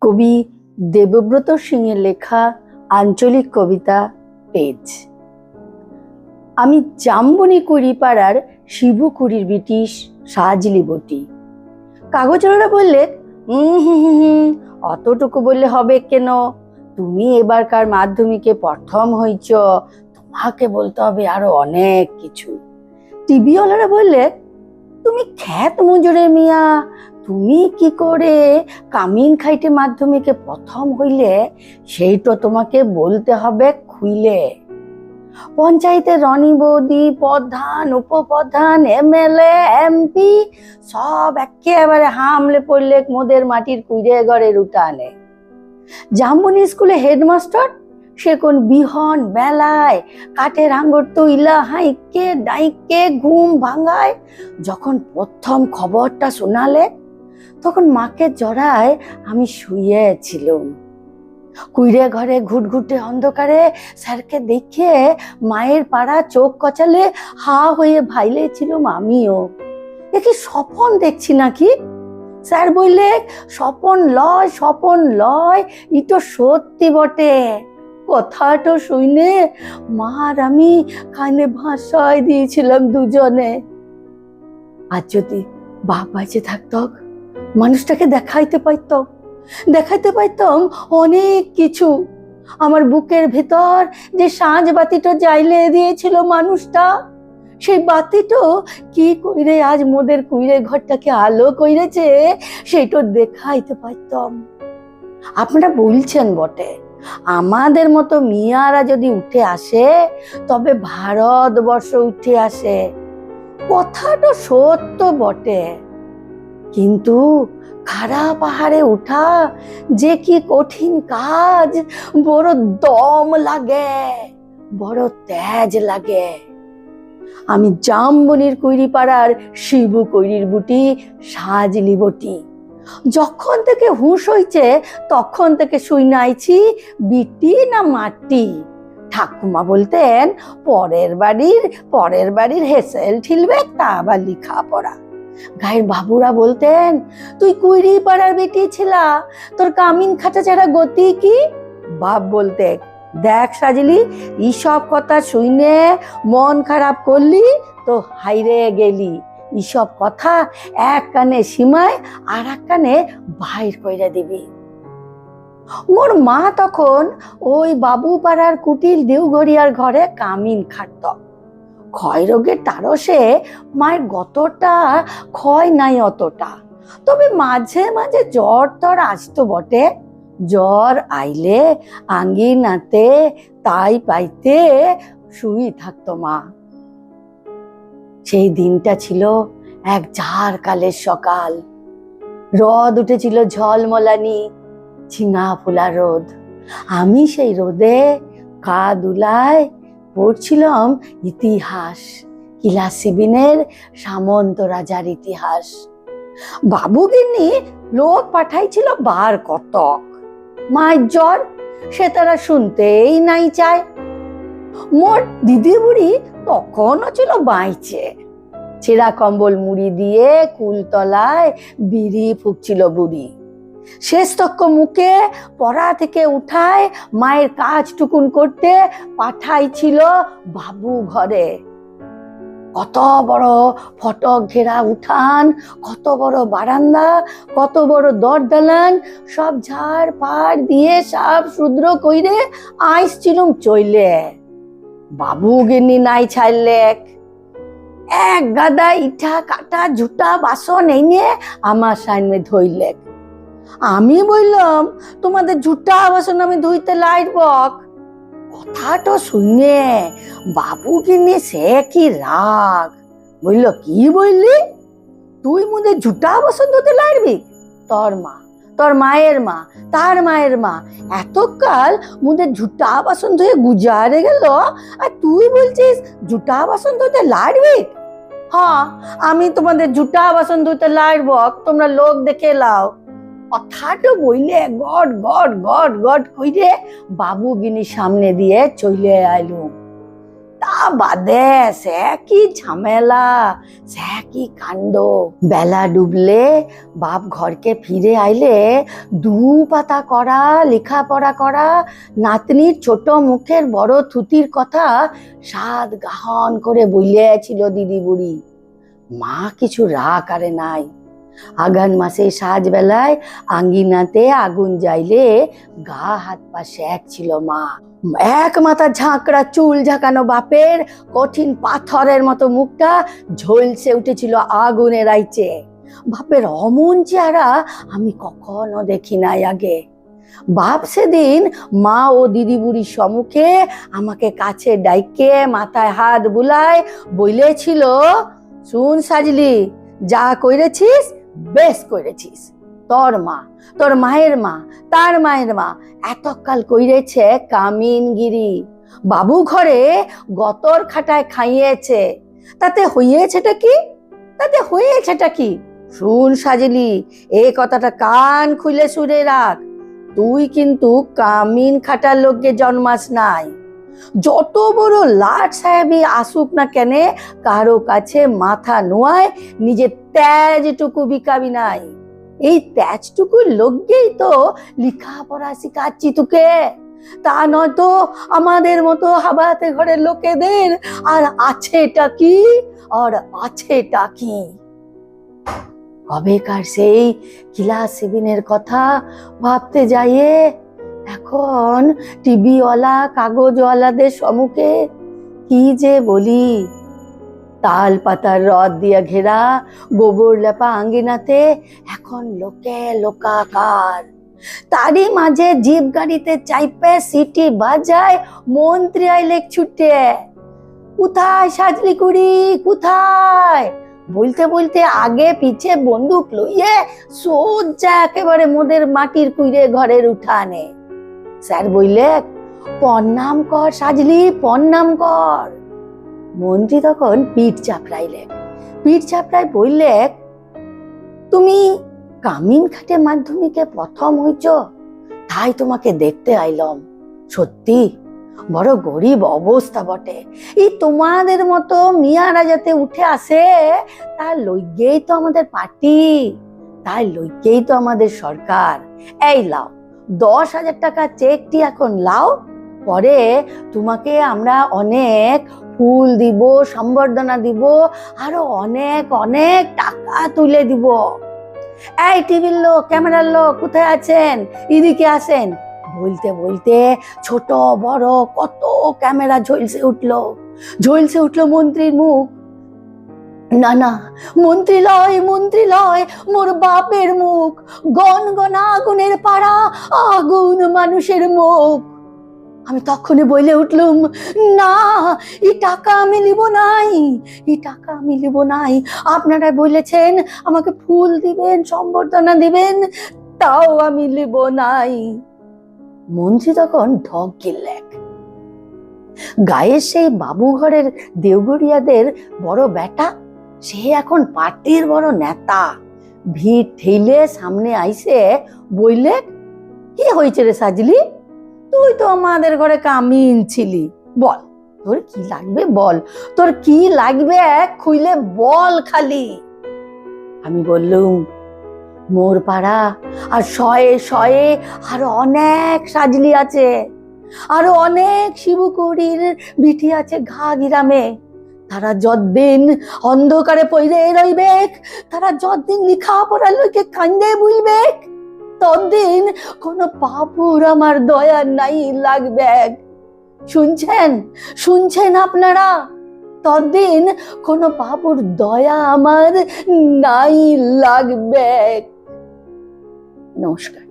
কবি দেবব্রত সিংয়ের লেখা আঞ্চলিক কবিতা পেজ। আমি জাম্বনি কুড়িপাড়ার শিবুকুড়ির ব্রিটিশ সাজলি বটি। কাগজওয়ালা বললে, অতটুকু বললে হবে কেন? তুমি এবারকার মাধ্যমিকে প্রথম হইছ, তোমাকে বলতে হবে আরো অনেক কিছু। টিভিওয়ালারা বললে, তুমি খ্যাত মজুরে মিয়া, তুমি কি করে কামিন খাইটে মাধ্যমিকে প্রথম হইলে সেই তো তোমাকে বলতে হবে খুইলে। পঞ্চায়েতের রনি বৌদি, প্রধান, উপপ্রধান, এমএলএ, এমপি সব একেবারে হামলে পড়লে মোদের মাটির কুইরে ঘরের উঠানে। জাম্বনি স্কুলে হেডমাস্টার সে কোন বিহন বেলায় কাঠের আঙ্গুর তৈলা হাইকে ডাইকে ঘুম ভাঙায়। যখন প্রথম খবরটা শোনালে তখন মাকে জড়ায় আমি শুয়েছিলাম। কুইরে ঘরে ঘুটঘুটে অন্ধকারে স্যারকে দেখে মায়ের পাড়া চোখ কচালে হা হয়ে ভাইলেছিলাম আমিও। এ কি স্বপন দেখছি নাকি? স্যার বললে, স্বপন লয়, ই তো সত্যি বটে। কথাটা শুনে মা আর আমি কানে ভাষায় দিয়েছিলাম দুজনে। আর যদি বাপ বেঁচে থাকত, মানুষটাকে দেখাইতে পাইতাম অনেক কিছু। আমার বুকের ভেতর যে সাঁঝ বাতিটা জ্বাইলে দিয়েছিল মানুষটা, সেই বাতিটা কি কইরে আজ মোদের কুইরে ঘরটাকে আলো কইরেছে সেইটা দেখাইতে পাইতাম। আপনারা বলছেন বটে, আমাদের মতো মিয়ারা যদি উঠে আসে তবে ভারতবর্ষ উঠে আসে। কথাটা সত্য বটে, কিন্তু খাড়া পাহাড়ে উঠা যে কি কঠিন কাজ, বড় দম লাগে, বড় তেজ লাগে। আমি জাম্বনির কুইরিপাড়ার শিবু কৈরির বুটি সাজলি বটি। যখন থেকে হুঁশ হইছে তখন থেকে শুই নাইছি বিটি না মাটি। ঠাকুমা বলতেন, পরের বাড়ির হেসেল ঠিলবে তা আবার লিখা পড়া। গায়ের বাবুরা বলতেন, তুই কুইরি পাড়ার বেটি ছিলা, তোর কামিন খাটা ছাড়া গতি কি? বাপ বলতে, দেখ সাজলি, এইসব কথা শুনে মন খারাপ করলি তো হাইরে গেলি। এইসব কথা এক কানে সীমায় আর এক কানে বাইর কইরা দিবি। মোর মা তখন ওই বাবু পাড়ার কুটির দেউগড়িয়ার ঘরে কামিন খাটত। ক্ষয় রোগের তারসে মায়ের গতটা ক্ষয় নাই অতটা, তবে মাঝে মাঝে জ্বর তর আসতো বটে। জ্বর আইলে আঙ্গিনাতে তাই পাইতে শুই থাকতো মা। সেই দিনটা ছিল এক ঝাড় কালের সকাল। রোদ উঠেছিল ঝলমলানি, ঝিঙা ফুলা রোদ। আমি সেই রোদে গা দুলায় পড়ছিলাম ইতিহাস, ক্লাস 7-এর সামন্ত রাজার ইতিহাস। বাবুগিন্নি লোক পাঠাইছিল বার কতক। মায়ের জ্বর, সে তারা শুনতেই নাই চায়। মোর দিদি বুড়ি তখনও ছিল বাইচে। ছেঁড়া কম্বল মুড়ি দিয়ে কুলতলায় বিড়ি ফুঁকছিল বুড়ি। শেষ তক্ক মুখে পড়া থেকে উঠায় মায়ের কাজ টুকুন করতে পাঠাইছিল বাবু ঘরে। কত বড় ফটক ঘেরা উঠান, কত বড় বারান্দা, কত বড় দরদালান, সব ঝাড় পাড় দিয়ে সাপ শুদ্র কইরে আইসছিলুম চইলে। বাবু গিন্নি নাই ছাড়লে এক গাদা ইটা কাটা ঝুটা বাসন এনে আমার সামনে ধইলে। আমি বললাম, তোমাদের ঝুটা বাসন আমি ধুইতে লাইবক। কথাটা শুনে বাবু কিনে সে কি রাগ, বলল, কি বললি? তুই মুদের ঝুটা বাসন ধুতে লাইবি? তোর মায়ের মা, তার মায়ের মা এতকাল মুদের ঝুটা বাসন ধুয়ে গুজারে গেল, আর তুই বলছিস ঝুটা বাসন ধুতে লাইবি? হ্যাঁ, আমি তোমাদের ঝুটা বাসন ধুতে লাইবক, তোমরা লোক দেখে লাও। কথাটা বইলে গড গড গড গড কইরে বাবু গিনি সামনে দিয়ে চলে আইলুম। তা বাদে সে কি ঝামেলা, সে কি কাণ্ড। বেলা ডুবলে বাপ ঘরকে ফিরে আইলে 2 পাতা করা লেখাপড়া করা নাতনির ছোট মুখের বড় থুতির কথা সাত গাহন করে বইলেছিল দিদি বুড়ি। মা কিছু রাগ আরে নাই। আঘান মাসে সাজ বেলায় আঙ্গিনাতে আগুন জ্বাইলে গা হাত পা শেক ছিল মা। এক মাথা ঝাঁকড়া চুল ঝাঁকানো বাপের কঠিন পাথরের মতো মুখটা ঝলসে উঠেছিল আগুনের আইচে। বাপের অমন চেহারা আমি কখনো দেখি নাই আগে। বাপ সেদিন মা ও দিদি বুড়ির সম্মুখে আমাকে কাছে ডাইকে মাথায় হাত বুলায় বইলেছিল, শুন সাজলি, যা কইরেছিস বেশ কইরেছিস। তোর মা, তোর মায়ের মা, তার মায়ের মা এতকাল কইরেছে কামিনগিরি, বাবু ঘরে গতর খাটায় খাইয়েছে, তাতে হইয়েছেটা কি, তাতে হয়েছেটা কি? শুন সাজলি, এই কথাটা কান খুলে শুনে রাখ, তুই কিন্তু কামিন খাটার লোককে জন্মাস নাই। যত বড় লাট সাহেবই আসুক না কেন, কারো কাছে মাথা নোয়ায় নিজের তেজটুকু বিকাবি নাই। এই তেজটুকুর লোককেই তো লেখাপড়া শিখাচ্ছি তোকে, তা নয়তো আমাদের মতো হাবাতে ঘরের লোকেদের আর আছেটা কি, আর আছেটা কি। কবেকার সেই ক্লাস 7 কথা ভাবতে যাইয়ে এখন টিভিওয়ালা কাগজওয়ালাদের সম্মুখে কি যে বলি। তাল পাতার রদ দিয়া ঘেরা গোবর লেপা আঙ্গিনাতে এখন লোকে লোকাকার। তারই মাঝে জিপ গাড়িতে চাইপে সিটি বাজায় মন্ত্রী আইলেক ছুটে, কোথায় সাজলি কুড়ি, কোথায়? বলতে বলতে আগে পিছে বন্দুক লইয়ে সোজা একেবারে মোদের মাটির কুইরে ঘরের উঠানে। স্যার বললে, প্রণাম কর সাজলি, প্রণাম কর। মন্ত্রী তখন পিঠ চাপড়াইলেন। পিঠ চাপড়াই বললে, তুমি কামিন খাটে মাধ্যমিকে প্রথম হইছ, তাই তোমাকে দেখতে আইলাম। সত্যি বড় গরিব অবস্থা বটে। এই তোমাদের মতো মিয়ারা যাতে উঠে আসে, তার লইগেই তো আমাদের পার্টি, তাই লইগেই তো আমাদের সরকার। এই লাও 10,000 টাকা চেকটি এখন লাও, পরে তোমাকে আমরা অনেক ফুল দিব, সম্বর্ধনা দিব, আরো অনেক অনেক টাকা তুলে দিব। এই টিভির লোক, ক্যামেরার লোক কোথায় আছেন, এদিকে আসেন। বলতে বলতে ছোট বড় কত ক্যামেরা ঝলসে উঠলো মন্ত্রীর মুখ। না না, মন্ত্রী লয়, মন্ত্রী লয়, মোর বাপের মুখ, গনগন আগুনের পাড়া, আগুন মানুষের মুখ। আমি তখনই বলে উঠলুম, না, এই টাকা আমি লিব নাই, এই টাকা আমি লিব নাই। আপনারা বলেছেন আমাকে ফুল দিবেন, সম্বর্ধনা দিবেন, তাও আমি লিব নাই। মন্ত্রী তখন ঢক গিললেক। গায়ের সেই বাবু ঘরের দেওগড়িয়াদের বড় বেটা, সে এখন পার্টির বড় নেতা। ভিড় ঠেলে সামনে আইসে বইলে, কি হয়েছে রে সাজলি, তুই তো আমাদের ঘরে কামিন ছিলি, বল তোর কি লাগবে, বল তোর কি লাগবে, খুইলে বল খালি। আমি বললুম, মোর পাড়া আর শয়ে শয়ে আরো অনেক সাজলি আছে, আরো অনেক শিবকুড়ির বিটি আছে ঘা গ্রামে। তারা যতদিন অন্ধকারে পইরে রইবে, তারা যতদিন লেখাপড়া লইকে কান্দে বুলবে, ততদিন কোন বাবুর আমার দয়া নাই লাগবে। শুনছেন, শুনছেন আপনারা? ততদিন কোন বাবুর দয়া আমার নাই লাগবে। নমস্কার।